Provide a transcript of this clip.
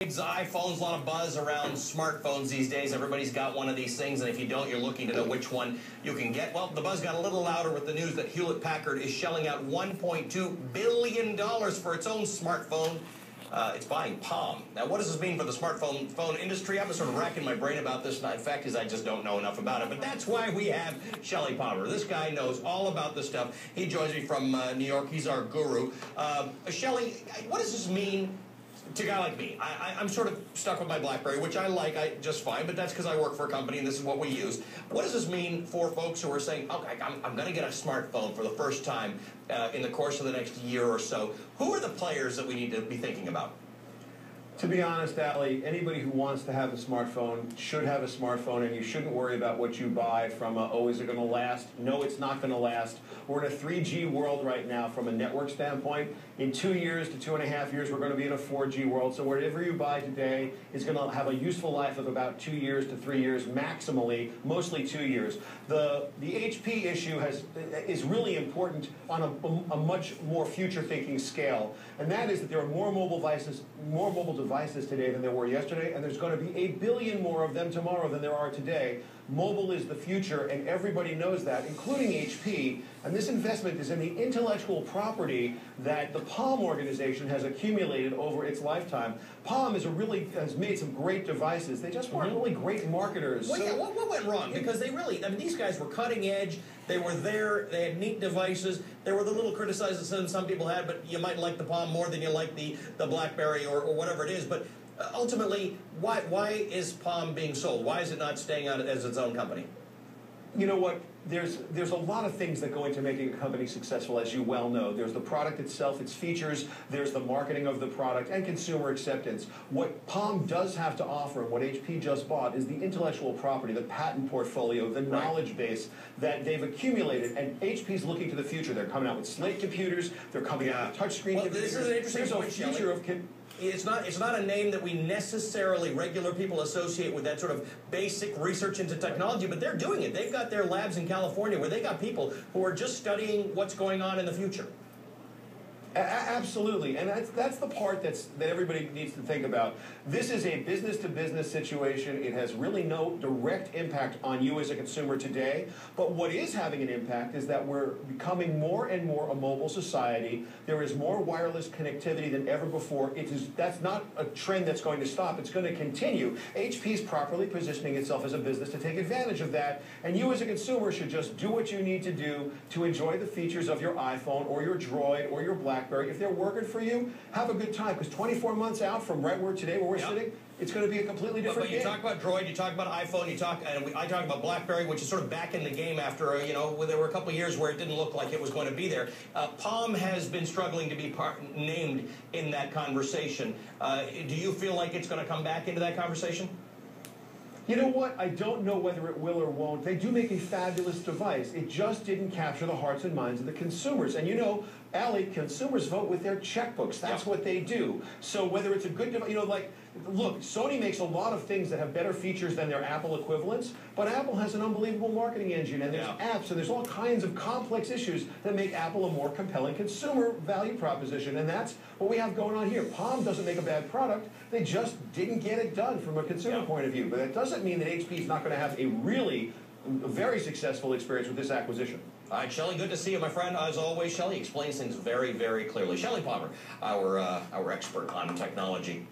iPhones, a lot of buzz around smartphones these days. Everybody's got one of these things, and if you don't, you're looking to know which one you can get. Well, the buzz got a little louder with the news that Hewlett-Packard is shelling out $1.2 billion for its own smartphone. It's buying Palm. Now, what does this mean for the smartphone industry? I've been sort of racking my brain about this, and the fact is I just don't know enough about it. But that's why we have Shelley Palmer. This guy knows all about this stuff. He joins me from New York. He's our guru. Shelley, what does this mean to a guy like me? I'm sort of stuck with my BlackBerry, which I like just fine, but that's because I work for a company and this is what we use. What does this mean for folks who are saying, okay, I'm going to get a smartphone for the first time in the course of the next year or so? Who are the players that we need to be thinking about? To be honest, Ali, anybody who wants to have a smartphone should have a smartphone, and you shouldn't worry about what you buy from oh, is it going to last? No, it's not going to last. We're in a 3G world right now from a network standpoint. In 2 years to 2.5 years, we're going to be in a 4G world. So whatever you buy today is going to have a useful life of about 2 years to 3 years, maximally, mostly 2 years. The HP issue is really important on a much more future-thinking scale, and that is that there are more mobile devices today than there were yesterday, and there's going to be 8 billion more of them tomorrow than there are today. Mobile is the future, and everybody knows that, including HP, and this investment is in the intellectual property that the Palm organization has accumulated over its lifetime. Palm has made some great devices. They just weren't really great marketers. Well, yeah, what went wrong? Because they really, I mean, these guys were cutting edge. They were there. They had neat devices. There were the little criticisms some people had, but you might like the Palm more than you like the BlackBerry or whatever it is. But ultimately, why is Palm being sold? Why is it not staying out as its own company? You know what? There's a lot of things that go into making a company successful, as you well know. There's the product itself, its features, there's the marketing of the product, and consumer acceptance. What Palm does have to offer, and what HP just bought, is the intellectual property, the patent portfolio, the knowledge base that they've accumulated. And HP's looking to the future. They're coming out with slate computers. They're coming out with touchscreen computers. This is an interesting point, Shelley. It's not a name that we necessarily, regular people, associate with that sort of basic research into technology, but they're doing it. They've got their labs in California where they got people who are just studying what's going on in the future. Absolutely, and that's the part that everybody needs to think about. This is a business-to-business situation. It has really no direct impact on you as a consumer today, but what is having an impact is that we're becoming more and more a mobile society. There is more wireless connectivity than ever before. That's not a trend that's going to stop. It's going to continue. HP is properly positioning itself as a business to take advantage of that, and you as a consumer should just do what you need to do to enjoy the features of your iPhone or your Droid or your BlackBerry. If they're working for you, have a good time, because 24 months out from right where we're sitting, it's going to be a completely different game. But you talk about Droid, you talk about iPhone, I talk about BlackBerry, which is sort of back in the game after, there were a couple of years where it didn't look like it was going to be there. Palm has been struggling to be named in that conversation. Do you feel like it's going to come back into that conversation? You know what? I don't know whether it will or won't. They do make a fabulous device. It just didn't capture the hearts and minds of the consumers. And you know, Ali, consumers vote with their checkbooks. That's what they do. So whether it's a good device, look, Sony makes a lot of things that have better features than their Apple equivalents, but Apple has an unbelievable marketing engine, and there's apps, and there's all kinds of complex issues that make Apple a more compelling consumer value proposition, and that's what we have going on here. Palm doesn't make a bad product. They just didn't get it done from a consumer point of view, but that doesn't mean that HP is not going to have a very successful experience with this acquisition. All right, Shelley, good to see you, my friend. As always, Shelley explains things very, very clearly. Shelley Palmer, our expert on technology.